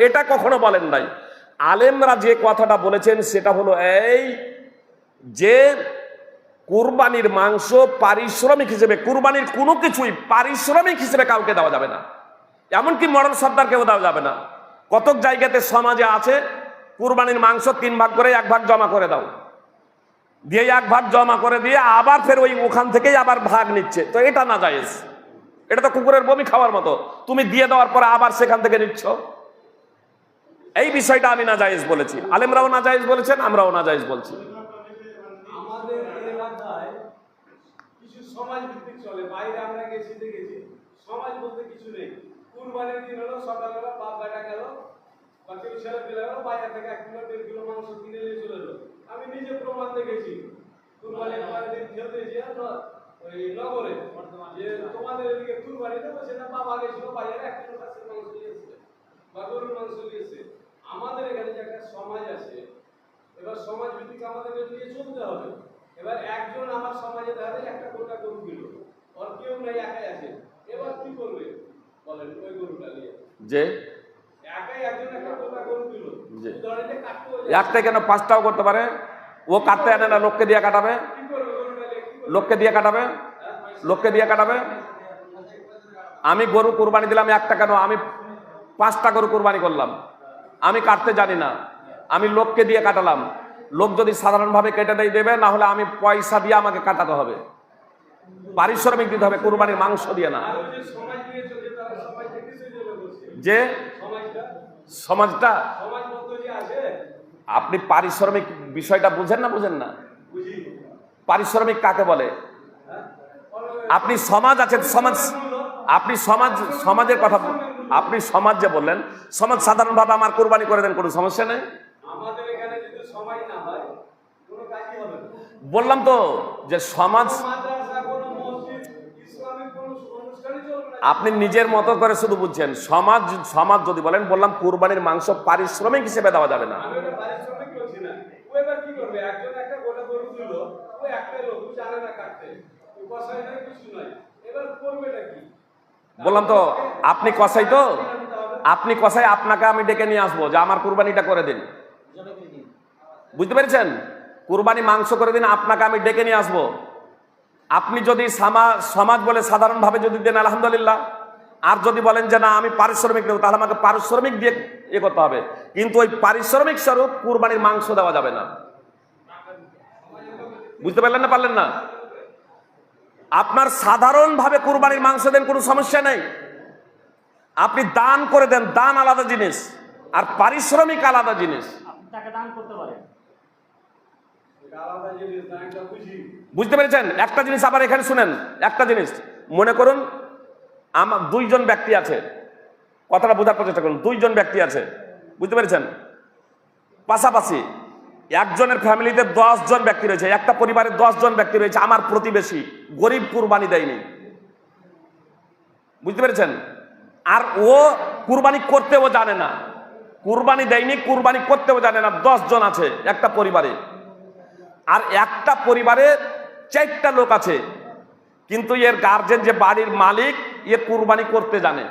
এটা কখনো বলেন নাই। আলেমরা যে কথাটা বলেছেন সেটা হলো এই যে কুরবানির মাংস পারিশ্রমিক হিসেবে, কুরবানির কোনো কিছুই পারিশ্রমিক হিসেবে কাউকে দেওয়া যাবে না, এমনকি মডেল সর্দারকেও দেওয়া যাবে না। কতক জায়গাতে সমাজে আছে কুরবানির মাংস 3 ভাগ করে 1 ভাগ জমা করে দাও, দিয়ে 1 ভাগ জমা করে দিয়ে আবার ফের ওই ওখান থেকেই আবার ভাগ নিচ্ছে। তো এটা না জায়েজ, এটা তো কুকুরের বমি খাওয়ার মতো, তুমি দিয়ে দেওয়ার পরে আবার সেখান থেকে নিচ্ছ। এই বিষয়টা আমি না জায়েজ বলেছি, আলেমরাও না জায়েজ বলেছেন, আমরাও না জায়েজ বলছি। আমাদের এলাকায় কিছু সমাজ ভিত্তিক চলে, বাইরে আমরা গেছি দেখেছি সমাজ বলতে কিছু নেই। কুরবানির দিন হলো সকালবেলা বাপ বেটা গেল বা কেউ ছেলে পেলে গেল, বাইরে থেকে 1 কিলো 1.5 কিলো মাংস কিনে নিয়ে চলে এলো। আমি নিজে প্রমাণ দেখেছি কুরবানির দিন খেলতে গিয়ে ওই নগরে যে তোমাদের এদিকে কুরবানি দেবো, সেটা বাবা গেছিল বাইরে 1 কিলো মাংস নিয়ে এসেছে বা গরুর মাংস নিয়ে এসেছে। আমাদের এখানে যে একটা সমাজ আছে, এবার সমাজ ভিত্তিক আমাদেরকে নিয়ে চলতে হবে। এবার একজন আমার সমাজে ধরে একটা গোটা গরু দিল, আর কেউ নাই, একাই আছে, এবার কি করবে বলেন? ওই গরুটা নিয়ে যে একাই একজন একটা গোটা গরু দিল, ধরে যে কাটতে একটা কেন 5টাও করতে পারে, ও কাটতে আনে না, লোককে দিয়ে কাটাবে, কি করবে গরুটা নিয়ে? লোককে দিয়ে কাটাবে, লোককে দিয়ে কাটাবে। আমি গরু কুরবানি দিলাম 1টা কেন, আমি 5টা গরু কুরবানি করলাম, আমি কাটতে জানি না, আমি লোককে দিয়ে কাটালাম। লোক যদি সাধারণভাবে কেটে দেবে, না হলে আমি পয়সা দিয়ে আমাকে কাটাতে হবে, পারিশ্রমিক দিতে হবে, কুরবানির মাংস দিয়ে না। যে সমাজটা আপনি পারিশ্রমিক বিষয়টা বুঝেন না, বুঝেন না? পারিশ্রমিক কাকে বলে? আপনি সমাজ আছেন, সমাজ, আপনি সমাজের কথা, আপনি সমাজ যে বললেন, সমাজ সাধারণভাবে আমার কুরবানি করে দেন, কোনো সমস্যা নেই। আমাদের এখানে যদি সময় না হয় কোনো কাজই হবে না। বললাম তো যে সমাজ, মাদ্রাসা, কোনো মসজিদ, ইসলামিক কোনো অনুষ্ঠানই চলবে না। আপনি নিজের মতো করে শুধু বুঝছেন। সমাজ, সমাজ যদি বলেন, বললাম কুরবানির মাংস পারিশ্রমিক হিসেবে দেওয়া যাবে না। আমি ওটা পারিশ্রমিক বলছি না। ও এবার কি করবে? একজন একটা গোটা গরু দিল, ও একটা লোক জানে না কাটতে, ও কষাই নাই, কিছু নাই, এবার করবেটা কি? বললাম তো আপনি কসাই, তো আপনি কসাই, আপনাকে আমি ডেকে নিয়ে আসবো যে আমার কুরবানিটা করে দিন, বুঝতে পেরেছেন? কুরবানি মাংস করে দিন, আপনাকে আমি ডেকে নিয়ে আসবো। আপনি যদি সমাজ বলে সাধারণভাবে যদি দেন আলহামদুলিল্লাহ, আর যদি বলেন যে না আমি পারিশ্রমিক দেবো, তাহলে আমাকে পারিশ্রমিক দিয়ে এ করতে হবে, কিন্তু ওই পারিশ্রমিক স্বরূপ কুরবানির মাংস দেওয়া যাবে না। বুঝতে পারলেন না, পারলেন না? আপনার সাধারণভাবে কুরবানির মাংস দেন, কোনো সমস্যা নেই, আপনি দান করে দেন, দান আলাদা জিনিস আর পারিশ্রমিক আলাদা জিনিস। তাকে দান করতে পারেন, বুঝতে পেরেছেন? একটা জিনিস আবার এখানে শুনেন, একটা জিনিস মনে করুন, আমার 2 জন ব্যক্তি আছে, কথাটা বোঝার চেষ্টা করুন, 2 জন ব্যক্তি আছে, বুঝতে পেরেছেন? পাশাপাশি একজনের ফ্যামিলিতে 10 জন ব্যক্তি রয়েছে, একটা পরিবারে 10 জন ব্যক্তি রয়েছে, আমার প্রতিবেশী গরিব, কুরবানি দেয়নি, বুঝতে পেরেছেন? আর ও কুরবানি করতেও জানে না, কুরবানি দেয়নি, কুরবানি করতেও জানে না, 10 জন আছে একটা পরিবারে। আর একটা পরিবারে 4টা লোক আছে, কিন্তু এর গার্জেন যে বাড়ির মালিক, এ কুরবানি করতে জানে।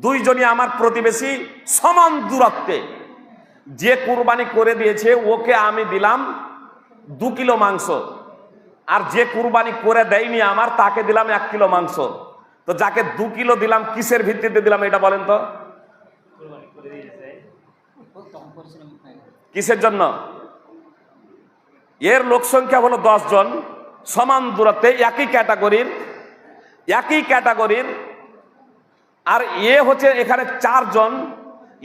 2 জনই আমার প্রতিবেশী, সমান দূরত্বে। যে কুরবানি করে দিয়েছে ওকে আমি দিলাম 2 কিলো মাংস, আর যে কুরবানি করে দেয়নি আমার, তাকে দিলাম 1 কিলো মাংস। তো যাকে 2 কিলো দিলাম, কিসের ভিত্তিতে দিলাম এটা বলেন তো? কিসের জন্য? এর লোক সংখ্যা হলো 10 জন, সমান দূরত্বে, একই ক্যাটাগরির, আর এ হচ্ছে এখানে 4 জন।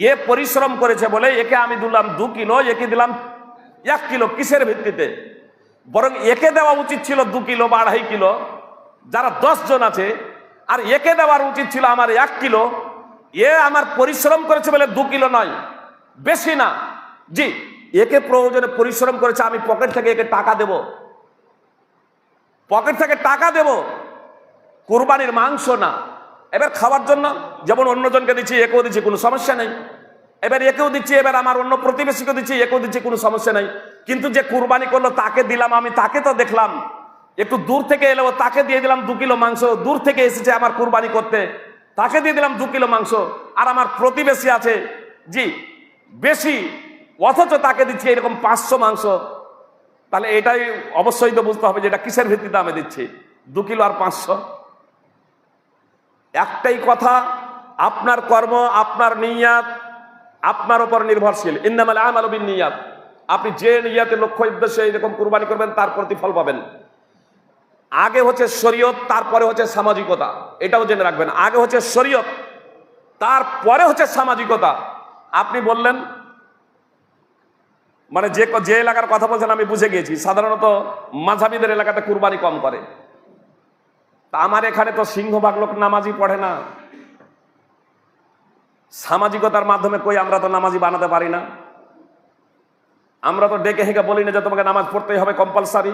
এ পরিশ্রম করেছে বলে একে আমি দিলাম 2 কিলো, একে দিলাম 1 কিলো। কিসের ভিত্তিতে? বরং একে দেওয়া উচিত ছিল 2 কিলো বা 2.5 কিলো, যারা 10 জন আছে, আর একে দেওয়ার উচিত ছিল আমার 1 কিলো। এ আমার পরিশ্রম করেছে বলে 2 কিলো নয়, বেশি না, জি, একে প্রয়োজনে পরিশ্রম করেছে, আমি পকেট থেকে একে টাকা দেব, পকেট থেকে টাকা দেব, কুরবানির মাংস না। এবার খাওয়ার জন্য যেমন অন্যজনকে দিচ্ছি, একেও দিচ্ছি, কোনো সমস্যা নেই। এবার একেও দিচ্ছি, এবার আমার অন্য প্রতিবেশীকে দিচ্ছি, একেও দিচ্ছি, কোনো সমস্যা নেই। কিন্তু যে কুরবানি করলো তাকে দিলাম, আমি তাকে তো দেখলাম, একটু দূর থেকে এলো, তাকে দিয়ে দিলাম 2 কিলো মাংস, দূর থেকে এসেছে আমার কুরবানি করতে, তাকে দিয়ে দিলাম 2 কিলো মাংস, আর আমার প্রতিবেশী আছে জি বেশি, অথচ তাকে দিচ্ছি এরকম 500 মাংস, তাহলে এটাই অবশ্যই তো বুঝতে হবে যে এটা কিসের ভিত্তিতে আমি দিচ্ছি, 2 কিলো আর 500। একটাই কথা, আপনার কর্ম, আপনার নিয়াত আপনার উপর নির্ভরশীল। ইন্নামাল আমালু বিন্নিয়াত। আপনি যে নিয়াতে লক্ষ্য উদ্দেশ্যে এরকম কুরবানি করবেন তার প্রতিফল পাবেন। আগে হচ্ছে শরীয়ত, তারপরে হচ্ছে সামাজিকতা, এটাও জেনে রাখবেন। আগে হচ্ছে শরীয়ত, তারপরে হচ্ছে সামাজিকতা। আপনি বললেন মানে যে এলাকার কথা বলছেন আমি বুঝে গিয়েছি, সাধারণত মাঝহাবিদের এলাকাতে কুরবানি কম করে। তা আমার এখানে তো সিংহভাগ লোক নামাজি পড়ে না। সামাজিকতার মাধ্যমে কই আমরা তো নামাজি বানাতে পারি না। আমরা তো ডেকে হেঁকে বলি না যে তোমাকে নামাজ পড়তেই হবে কম্পালসারি।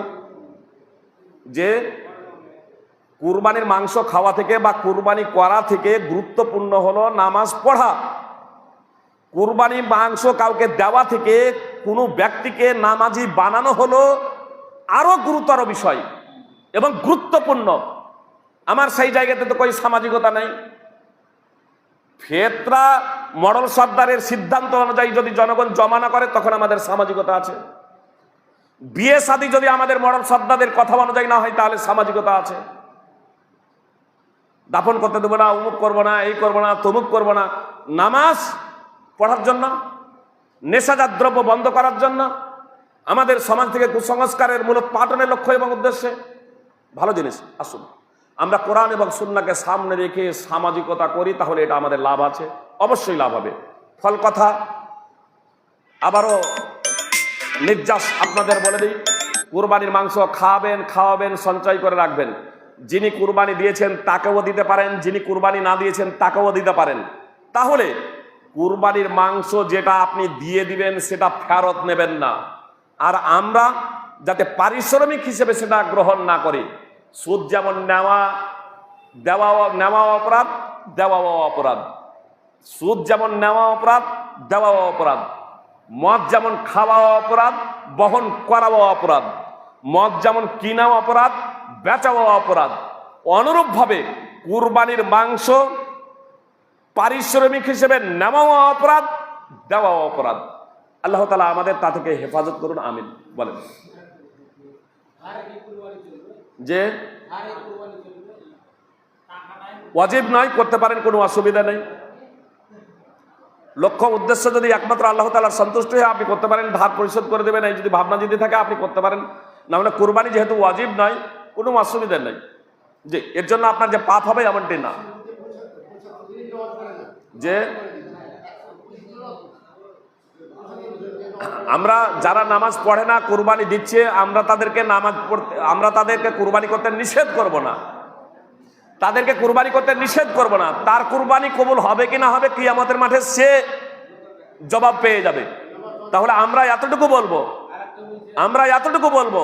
যে কুরবানির মাংস খাওয়া থেকে বা কুরবানি করা থেকে গুরুত্বপূর্ণ হলো নামাজ পড়া। কুরবানির মাংস কাউকে দেওয়া থেকে কোনো ব্যক্তিকে নামাজি বানানো হলো আরো গুরুতর বিষয় এবং গুরুত্বপূর্ণ। আমার সেই জায়গাতে তো কোনো সামাজিকতা নেই। ফেতরা মডেল সর্দারের সিদ্ধান্ত অনুযায়ী যদি জনগণ জমা না করে তখন আমাদের সামাজিকতা আছে। বিয়ে শাদী যদি আমাদের মডেল সর্দারদের কথা অনুযায়ী না হয় তাহলে সামাজিকতা আছে। দাফন করতে দেবো না, অমুক করবো না, এই করবো না, তমুক করবো না, নামাজ পড়ার জন্য, নেশাজাত দ্রব্য বন্ধ করার জন্য, আমাদের সমাজ থেকে কুসংস্কারের মূলোৎপাটনের লক্ষ্য এবং উদ্দেশ্যে ভালো জিনিস। আসুন আমরা কোরআন এবং সুন্নাহকে সামনে রেখে সামাজিকতা করি, তাহলে এটা আমাদের লাভ আছে, অবশ্যই লাভ হবে। ফল কথা আবারও নির্যাস আপনাদের বলে দিই, কুরবানির মাংস খাওয়াবেন, সঞ্চয় করে রাখবেন। যিনি কুরবানি দিয়েছেন তাকেও দিতে পারেন, যিনি কুরবানি না দিয়েছেন তাকেও দিতে পারেন। তাহলে কুরবানির মাংস যেটা আপনি দিয়ে দিবেন সেটা ফেরত নেবেন না। আর আমরা যাতে পারিশ্রমিক হিসেবে সেটা গ্রহণ না করি। সুদ যেমন নেওয়া অপরাধ, দেওয়াও অপরাধ। সুদ যেমন নেওয়া অপরাধ, দেওয়াও অপরাধ। মদ যেমন খাওয়া অপরাধ, বহন করাও অপরাধ। মদ যেমন কিনাও অপরাধ, বেচাও অপরাধ। অনুরূপভাবে কুরবানির মাংস পারিশ্রমিক হিসেবে নেওয়াও অপরাধ, দেওয়াও অপরাধ। আল্লাহ তাআলা আমাদের তা থেকে হেফাজত করুন, আমিন বলেন। যে ওয়াজিব নয়, করতে পারেন, কোনো অসুবিধা নেই। লক্ষ্য উদ্দেশ্য যদি একমাত্র আল্লাহ তাআলার সন্তুষ্টি হয় আপনি করতে পারেন, ধার পরিশোধ করে দেবেন, এই যদি ভাবনা যদি থাকে আপনি করতে পারেন। না হলে কুরবানি যেহেতু ওয়াজিব নয়, কোনো অসুবিধা নেই। যে এর জন্য আপনার যে পাপ হবে এমনটি না। যে আমরা যারা নামাজ পড়ে না কুরবানি দিচ্ছে, আমরা তাদেরকে কুরবানি করতে নিষেধ করব না, তাদেরকে কুরবানি করতে নিষেধ করব না। তার কুরবানি কবুল হবে কি না হবে কিয়ামতের মাঠে সে জবাব পেয়ে যাবে। তাহলে আমরা এতটুকু বলবো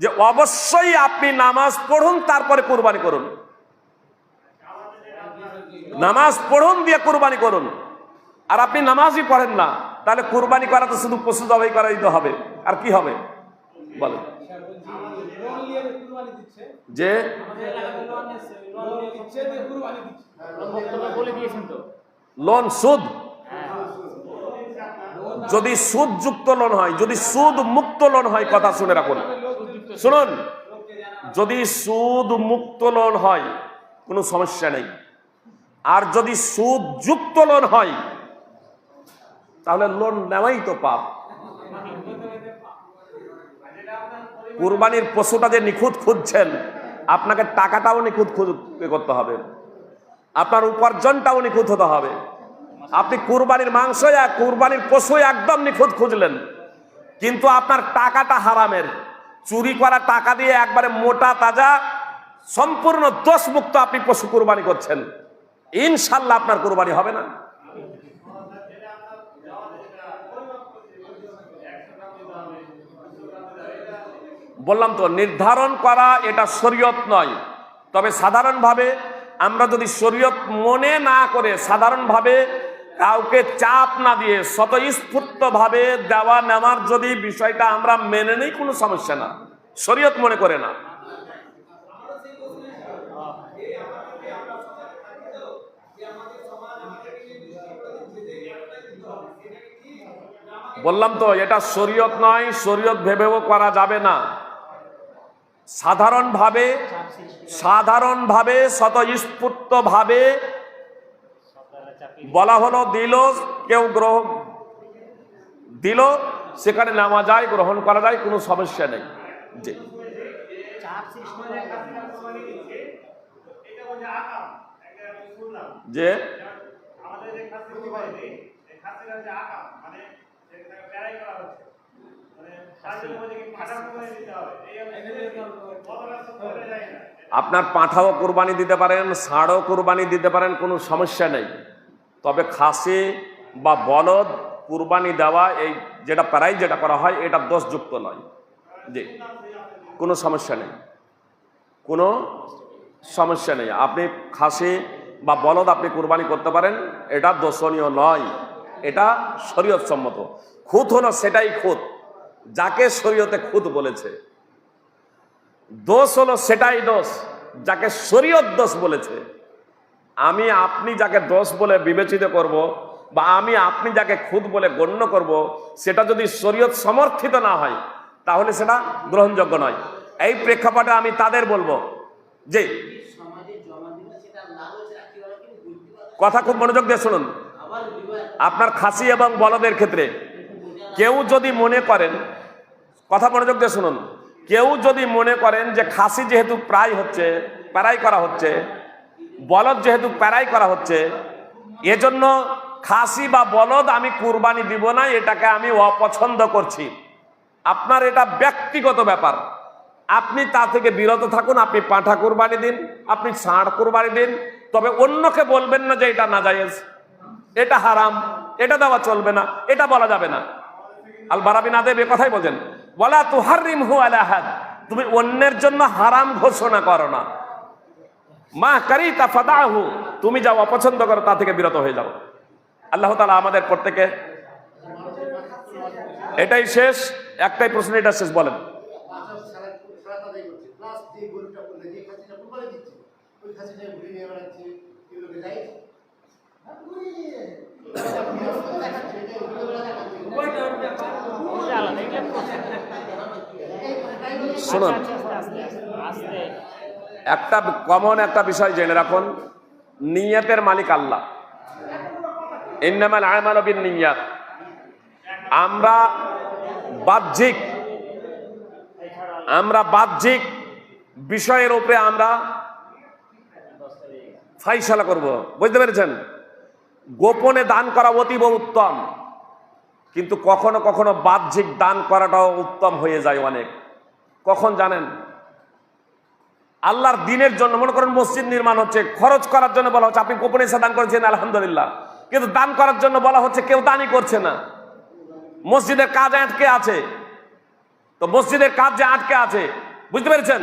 যে অবশ্যই আপনি নামাজ পড়ুন, তারপরে কুরবানি করুন। নামাজ পড়ুন দিয়ে কুরবানি করুন। আর আপনি নামাজই পড়েন না, তাহলে কুরবানি করা তো শুধু পশু জবাই করাই তো হবে, আর কি হবে বলেন। যে লোন সুদ, যদি সুদ যুক্ত লোন হয়, যদি সুদ মুক্ত লোন হয়, কথা শুনে রাখুন, শুনুন, যদি সুদ মুক্ত লোন হয় কোনো সমস্যা নেই। আর যদি সুদ যুক্ত লোন হয় তাহলে লোন নেওয়াই তো পাপ। কুরবানির পশুটা যে নিখুঁত খুঁজছেন, আপনাকে টাকাটাও নিখুঁত করতে হবে, আপনার উপার্জনটাও নিখুঁত হতে হবে। আপনি কুরবানির মাংস কুরবানির পশু একদম নিখুঁত খুঁজলেন, কিন্তু আপনার টাকাটা হারামের, চুরি করা টাকা দিয়ে একবারে মোটা তাজা সম্পূর্ণ দোষমুক্ত আপনি পশু কুরবানি করছেন, ইনশাল্লাহ আপনার কুরবানি হবে না। বললাম তো, নির্ধারণ করা এটা শরীয়ত নয়। তবে সাধারণভাবে আমরা যদি শরীয়ত মনে না করে সাধারণভাবে কাউকে চাপ না দিয়ে স্বতঃস্ফূর্তভাবে দেওয়া নেওয়ার যদি বিষয়টা আমরা মেনে নেই, কোনো সমস্যা না, শরীয়ত মনে করে না। বললাম তো এটা শরীয়ত নয়, শরীয়ত ভেবেও করা যাবে না। সাধারণভাবে স্বতঃস্ফূর্তভাবে বলা হলো, দিল, কেউ গ্রহণ দিল, সেখানে নামা যায়, গ্রহণ করা যায়, কোনো সমস্যা নেই। জি, যে আপনার পাঁঠাও কুরবানি দিতে পারেন, ষাঁড়ও কুরবানি দিতে পারেন, কোনো সমস্যা নেই। তবে খাসি বা বলদ কুরবানি দেওয়া, এই যেটা প্রায় যেটা করা হয়, এটা দোষযুক্ত নয়। জি, কোনো সমস্যা নেই, কোনো সমস্যা নেই। আপনি খাসি বা বলদ আপনি কুরবানি করতে পারেন, এটা দোষণীয় নয়, এটা শরীয়ত সম্মত। খুঁত হলো সেটাই খুঁত, যাকে শরীয়তে খুঁত বলেছে। দোষ হলো সেটাই দোষ, যাকে শরীয়ত দোষ বলেছে। আমি আপনি যাকে দোষ বলে বিবেচিত করব, বা আমি আপনি যাকে খুঁত বলে গণ্য করব, সেটা যদি শরীয়ত সমর্থিত না হয়, তাহলে সেটা গ্রহণযোগ্য নয়। এই প্রেক্ষাপটে আমি তাদের বলবো যে, কথা খুব মনোযোগ দিয়ে শুনুন। আপনার খাসি এবং বলদের ক্ষেত্রে কেউ যদি মনে করেন, কথা মনোযোগ দিয়ে শুনুন, কেউ যদি মনে করেন যে খাসি যেহেতু প্রায় করা হচ্ছে, বলদ যেহেতু প্রায় করা হচ্ছে, এজন্য খাসি বা বলদ আমি কুরবানি দিব না, এটাকে আমি অপছন্দ করছি, আপনার এটা ব্যক্তিগত ব্যাপার। আপনি তা থেকে বিরত থাকুন, আপনি পাঁঠা কুরবানি দিন, আপনি ষাঁড় কুরবানি দিন, তবে অন্যকে বলবেন না যে এটা নাজায়েজ, এটা হারাম, এটা দেওয়া চলবে না, এটা বলা যাবে না। আল বারাবি নাদেব এ কথাই বলেন, ওয়ালা তুহাররিমহু আলা আহাদ, তুমি অন্যের জন্য হারাম ঘোষণা করো না। মা কারিতা ফাদাহু, তুমি যা অপছন্দ করো তা থেকে বিরত হয়ে যাও। আল্লাহ তাআলা আমাদের প্রত্যেকে, এটাই শেষ, একটাই প্রশ্ন, এটা শেষ, বলেন। শুনুন, একটা কমন একটা বিষয় জেনে রাখুন, নিয়তের মালিক আল্লাহ। ইন্নামাল আমালু বিন্নিয়াত। আমরা বাহ্যিক বিষয়ের উপরে আমরা ফাইসালা করব, বুঝতে পেরেছেন? গোপনে দান করা অতীব উত্তম, কিন্তু কখনো কখনো বাহ্যিক দান করাটাও উত্তম হয়ে যায় অনেক। কখন জানেন? আল্লাহর দিনের জন্য, মনে করেন মসজিদ নির্মাণ হচ্ছে, খরচ করার জন্য বলা হচ্ছে, আপনি গোপনে এসে দান করেছেন, আলহামদুলিল্লাহ, কিন্তু দান করার জন্য বলা হচ্ছে, কেউ দানই করছে না, মসজিদের কাজ আটকে আছে। তো মসজিদের কাজ যে আটকে আছে, বুঝতে পেরেছেন?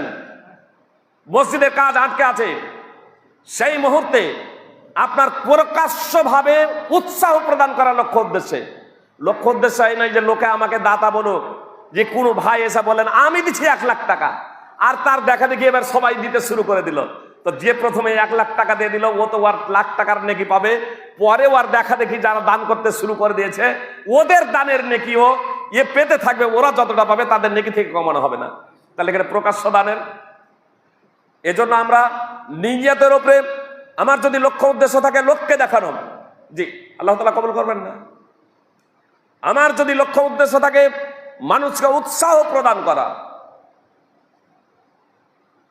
মসজিদের কাজ আটকে আছে, সেই মুহূর্তে আপনার প্রকাশ্যভাবে উৎসাহ প্রদান করার লক্ষ্য উদ্দেশ্য এই নয় যে লোকে আমাকে দাতা বলুক, যে কোনো ভাই এসে বলেন আমি দিচ্ছি 1 লাখ টাকা, আর তার দেখা দেখি এবার সবাই দিতে শুরু করে দিল। তো যে প্রথমে 1 লাখ টাকা দিয়ে দিল, ও তো 1 লাখ টাকার নেকি পাবে, পরে ওর দেখা দেখি যারা দান করতে শুরু করে দিয়েছে, ওদের দানের নেকিও পেতে থাকবে, ওরা যতটা পাবে তাদের নেকি থেকে কমানো হবে না। তাহলে এখানে প্রকাশ্য দানের। এজন্য আমরা নিয়তের উপরে, আমার যদি লক্ষ্য উদ্দেশ্য থাকে লোককে দেখানো, জি, আল্লাহ তাআলা কবুল করবেন না। আমার যদি লক্ষ্য উদ্দেশ্য থাকে মানুষকে উৎসাহ প্রদান করা,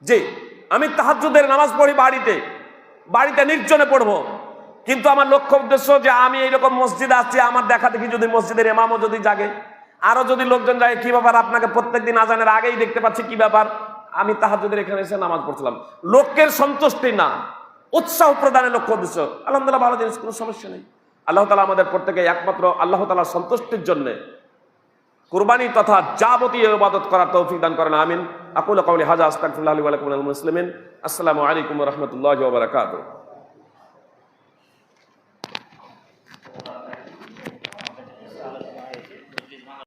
জি, আমি তাহাজ্জুদের নামাজ পড়ি বাড়িতে নির্জনে পড়বো, কিন্তু আমার লক্ষ্য উদ্দেশ্য যে আমি এইরকম মসজিদে আসছি, আমার দেখা দেখি যদি মসজিদের ইমামও যদি জাগে, আরো যদি লোকজন জাগে, কি ব্যাপার, আপনাকে প্রত্যেকদিন আজানের আগেই দেখতে পাচ্ছি, কি ব্যাপার, আমি তাহাজ্জুদের এখানে এসে নামাজ পড়ছিলাম, লোকের সন্তুষ্টি না, উৎসাহ প্রদানের লক্ষ্য উদ্দেশ্য, আলহামদুলিল্লাহ, ভালো জিনিস, কোনো সমস্যা নেই। আল্লাহ তাআলা আমাদের প্রত্যেকে একমাত্র আল্লাহ তাআলার সন্তুষ্টির জন্য কুরবানি তথা যাবতীয় ইবাদত করার তৌফিক দান করেন, আমিন। আকুলু কাওলি হাযা আস্তাগফিরুল্লাহ লি ওয়া লাকুম ওয়া লিল মুসলিমিন। আসসালামু আলাইকুম ওয়া রাহমাতুল্লাহি ওয়া বারাকাতুহু।